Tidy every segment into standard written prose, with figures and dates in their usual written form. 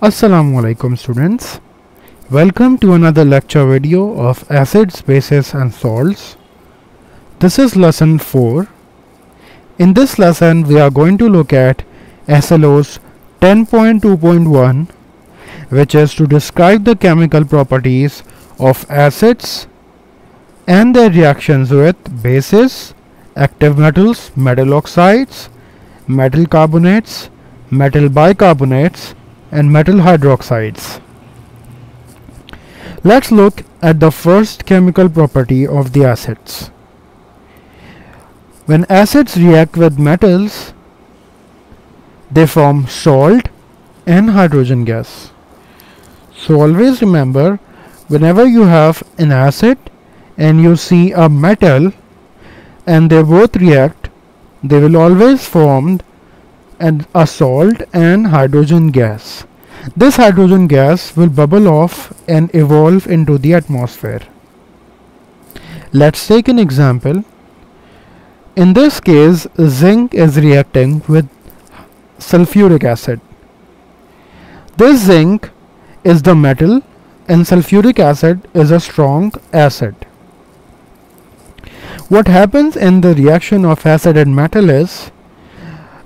Assalamualaikum students. Welcome to another lecture video of acids, bases and salts. This is lesson 4. In this lesson we are going to look at SLOS 10.2.1, which is to describe the chemical properties of acids and their reactions with bases, active metals, metal oxides, metal carbonates, metal bicarbonates and metal hydroxides. Let's look at the first chemical property of the acids. When acids react with metals, they form salt and hydrogen gas. So always remember, whenever you have an acid and you see a metal and they both react, they will always form a salt and hydrogen gas. This hydrogen gas will bubble off and evolve into the atmosphere. Let's take an example. In this case, zinc is reacting with sulfuric acid. This zinc is the metal and sulfuric acid is a strong acid. What happens in the reaction of acid and metal is,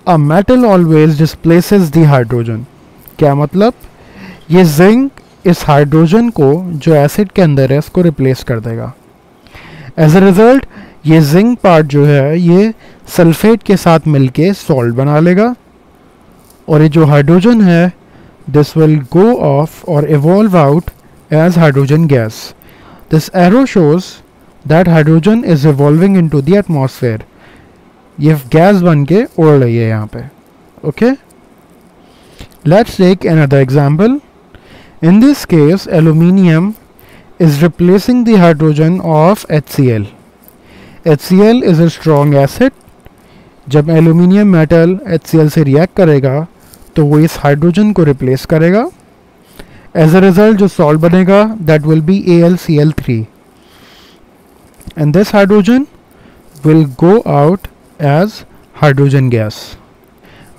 a metal always displaces the hydrogen. क्या मतलब, ये zinc इस hydrogen को जो acid के अंदर है इसको रिप्लेस कर देगा. एज अ रिजल्ट ये जिंक पार्ट जो है ये सल्फेट के साथ मिलके सॉल्ट बना लेगा और ये जो हाइड्रोजन है दिस विल गो ऑफ और evolve out as hydrogen gas. This arrow shows that hydrogen is evolving into the atmosphere. ये गैस बन के उड़ रही है यहाँ पे. Okay, let's take another example. In this case, aluminium is replacing the hydrogen of HCl. HCl is a strong acid. जब aluminium metal HCl से रिएक्ट करेगा तो वो इस हाइड्रोजन को रिप्लेस करेगा. एज अ रिजल्ट जो सॉल्ट बनेगा that will be AlCl3 and this hydrogen will go out as hydrogen gas.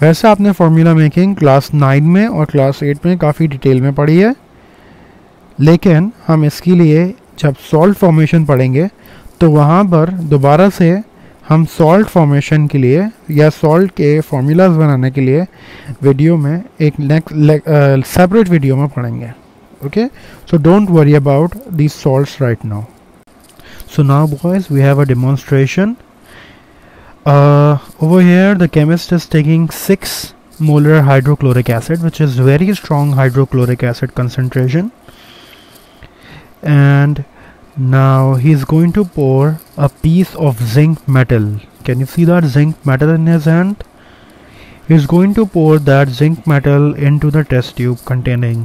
वैसे आपने फार्मूला मेकिंग क्लास 9 में और क्लास 8 में काफ़ी डिटेल में पढ़ी है, लेकिन हम इसके लिए जब सॉल्ट फॉर्मेशन पढ़ेंगे तो वहाँ पर दोबारा से हम सॉल्ट फॉर्मेशन के लिए या सॉल्ट के फार्मूलाज बनाने के लिए वीडियो में एक नेक्स्ट सेपरेट वीडियो में पढ़ेंगे. Okay, so don't worry about these salts right now. So now boys, we have a demonstration. Over here the chemist is taking 6 molar hydrochloric acid, which is very strong hydrochloric acid concentration, and now he is going to pour a piece of zinc metal. Can you see that zinc metal in his hand? He is going to pour that zinc metal into the test tube containing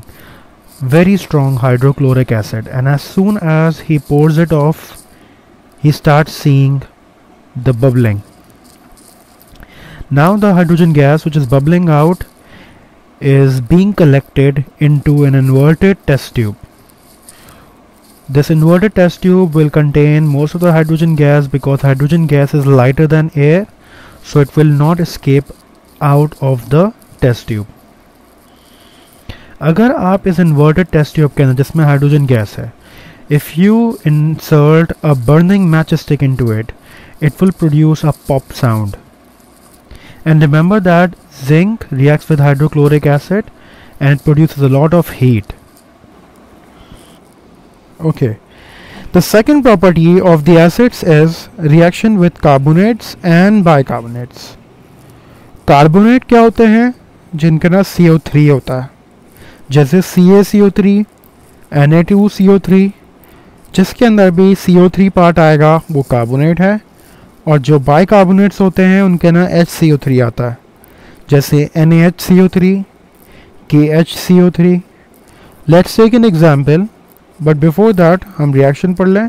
very strong hydrochloric acid, and as soon as he pours it off, he starts seeing the bubbling. Now the hydrogen gas which is bubbling out is being collected into an inverted test tube. This inverted test tube will contain most of the hydrogen gas because hydrogen gas is lighter than air, so it will not escape out of the test tube. अगर आप इस inverted test tube के अंदर जिसमें hydrogen gas है, if you insert a burning matchstick into it, it will produce a pop sound. And remember that zinc reacts with hydrochloric acid and it produces a lot of heat. Okay, the second property of the acids is reaction with carbonates and bicarbonates. Carbonate क्या होते हैं? जिनका ना CO3 होता है, जैसे CaCO3, Na2CO3. जिसके अंदर भी CO3 पार्ट आएगा वो कार्बोनेट है, और जो बाइकार्बोनेट्स होते हैं उनके ना HCO3 आता है, जैसे NaHCO3, KHCO3. Let's take an example, but before that हम रिएक्शन पढ़ लें.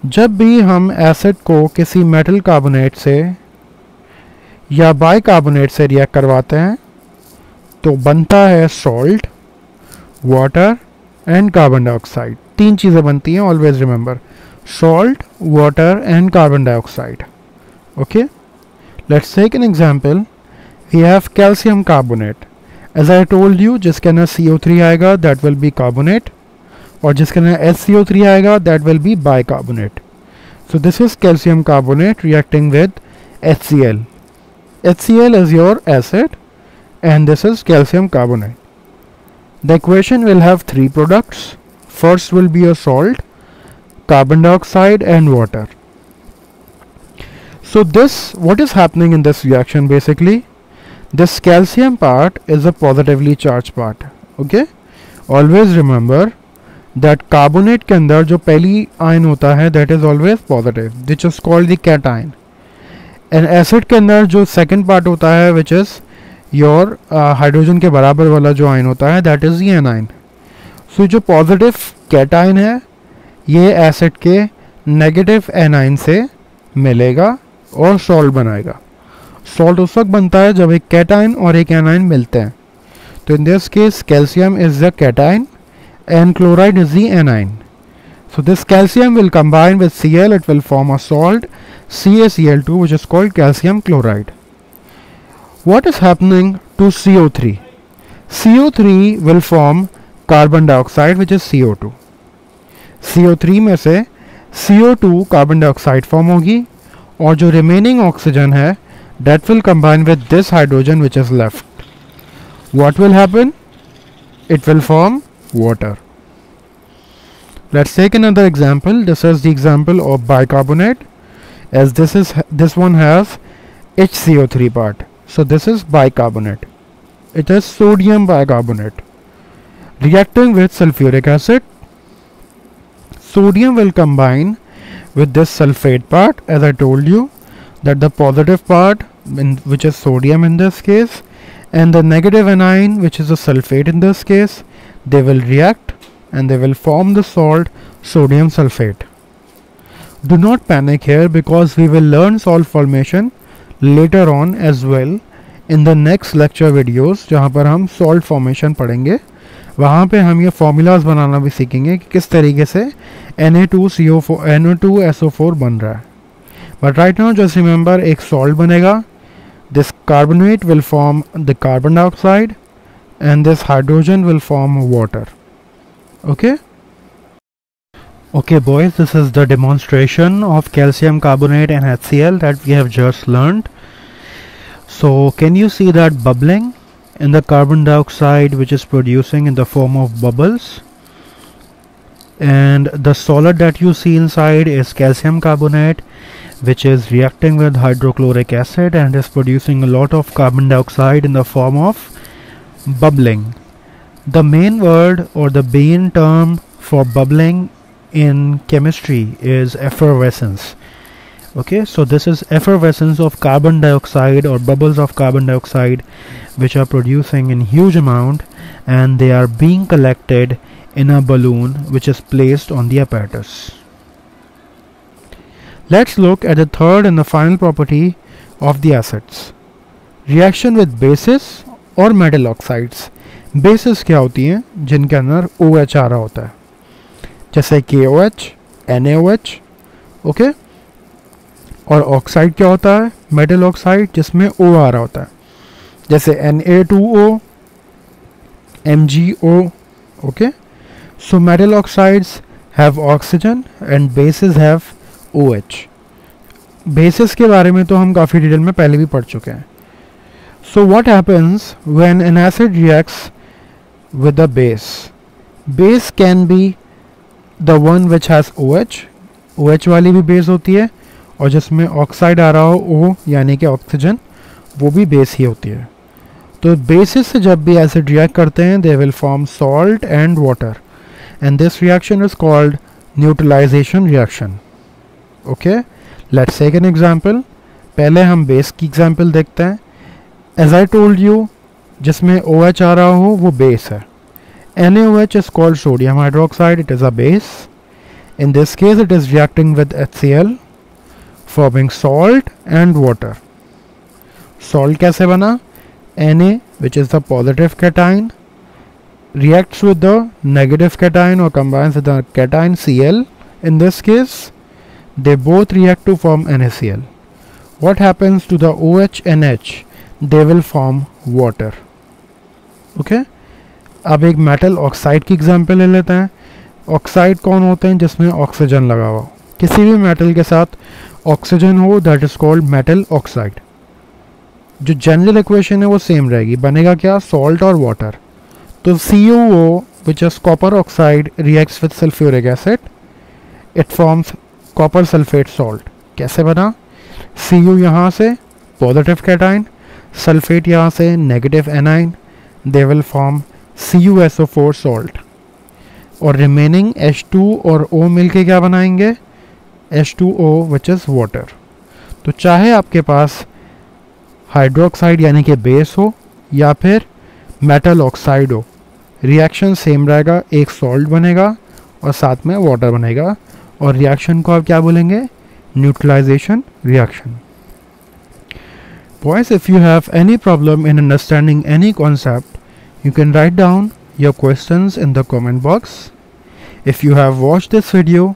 जब भी हम एसिड को किसी मेटल कार्बोनेट से या बाइकार्बोनेट से रिएक्ट करवाते हैं तो बनता है salt, water and carbon dioxide. 3 चीज़ें बनती हैं, always remember, salt, water and carbon dioxide. Okay, let's take an example. We have calcium carbonate As I told you, जिसके अंदर CO3 आएगा that will be carbonate, और जिसके अंदर SCO3 आएगा that will be bicarbonate. So this is calcium carbonate reacting with HCl. HCl is your acid and this is calcium carbonate. The equation will have three products. First will be a salt, carbon dioxide and water. So this, what is happening in this reaction basically? This calcium part is a positively charged part. Okay? Always remember that carbonate के अंदर जो पहली ion होता है that is always positive, which is called the cation. And acid के अंदर जो second part होता है which is your हाइड्रोजन के बराबर वाला जो आयन होता है that is the anion. So जो positive cation है ये एसिड के नेगेटिव एनाइन से मिलेगा और सॉल्ट बनाएगा. सॉल्ट उस वक्त बनता है जब एक कैटाइन और एक एनाइन मिलते हैं. तो in this case calcium is the cation and chloride is the anion. So this calcium will combine with Cl, it will form a salt CaCl2 which is called calcium chloride. What is happening to CO3? CO3 will form carbon dioxide which is CO2. CO3 में से CO2 carbon dioxide form होगी और जो remaining oxygen है that will combine with this hydrogen which is left. What will happen? It will form water. Let's take another example. This is the example of bicarbonate, as this one has HCO3 part. So this is bicarbonate. It is sodium bicarbonate reacting with sulfuric acid. Sodium will combine with this sulfate part, as I told you that the positive part which is sodium in this case and the negative anion which is a sulfate in this case, they will react and they will form the salt sodium sulfate. Do not panic here because we will learn salt formation later on as well in the next lecture videos जहाँ पर हम salt formation पढ़ेंगे. वहाँ पे हम ये formulas बनाना भी सीखेंगे कि किस तरीके से Na2SO4 बन रहा है. But right now just remember एक salt बनेगा. This carbonate will form the carbon dioxide and this hydrogen will form water. Okay? Okay boys, this is the demonstration of calcium carbonate and HCl that we have just learned. So can you see that bubbling in the carbon dioxide which is producing in the form of bubbles? And the solid that you see inside is calcium carbonate which is reacting with hydrochloric acid and is producing a lot of carbon dioxide in the form of bubbling. The main word or the main term for bubbling in chemistry is effervescence. Okay, so this is effervescence of carbon dioxide or bubbles of carbon dioxide which are producing in huge amount and they are being collected in a balloon which is placed on the apparatus. Let's look at the third and the final property of the acids. Reaction with bases और metal oxides. Bases क्या होती हैं जिनके अंदर OH आ रहा होता है, जैसे KOH, NaOH. ओके, और ऑक्साइड क्या होता है? मेटल ऑक्साइड जिसमें O आ रहा होता है, जैसे Na2O, MgO. Okay, so metal oxides have oxygen and bases have OH. Bases के बारे में तो हम काफ़ी डिटेल में पहले भी पढ़ चुके हैं. So what happens when an acid reacts with a base? Base can be the one which has OH. OH वाली भी बेस होती है और जिसमें ऑक्साइड आ रहा हो O यानी कि ऑक्सीजन, वो भी बेस ही होती है. तो बेसिस से जब भी एसिड रिएक्ट करते हैं they will form salt and water and this reaction is called neutralization reaction. Okay, let's take an example. पहले हम बेस की एग्जाम्पल देखते हैं. As I told you, जिसमें OH आ रहा हो वो बेस है. NaOH is called sodium hydroxide, it is a base. In this case it is reacting with HCl forming salt and water. Salt कैसे बना? Na, which is the positive cation, reacts with the negative cation or combines with the cation Cl. In this case they both react to form NaCl. What happens to the OH NH? They will form water. Okay अब एक metal oxide की example ले लेते हैं। Oxide कौन होते हैं? जिसमें ऑक्सीजन लगा हुआ हो। किसी भी मेटल के साथ ऑक्सीजन हो that is called metal oxide. जो जनरल इक्वेशन है वो सेम रहेगी, बनेगा क्या? सॉल्ट और वाटर। तो CuO which is copper oxide reacts with sulfuric acid, it forms copper sulfate salt। कैसे बना? Cu यहाँ से पॉजिटिव कैटाइन, सल्फेट यहाँ से negative A9, they will form CuSO4 salt. और रिमेनिंग H2 और O मिलके क्या बनाएंगे? H2O which is water. तो चाहे आपके पास हाइड्रोक्साइड यानी कि बेस हो या फिर मेटल ऑक्साइड हो, रिएक्शन सेम रहेगा, एक सॉल्ट बनेगा और साथ में वाटर बनेगा। और रिएक्शन को आप क्या बोलेंगे? Neutralisation reaction. Boys, if you have any problem in understanding any concept, you can write down your questions in the comment box. If you have watched this video,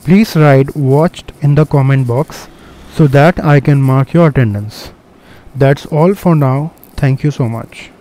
please write watched in the comment box so that I can mark your attendance. That's all for now. Thank you so much.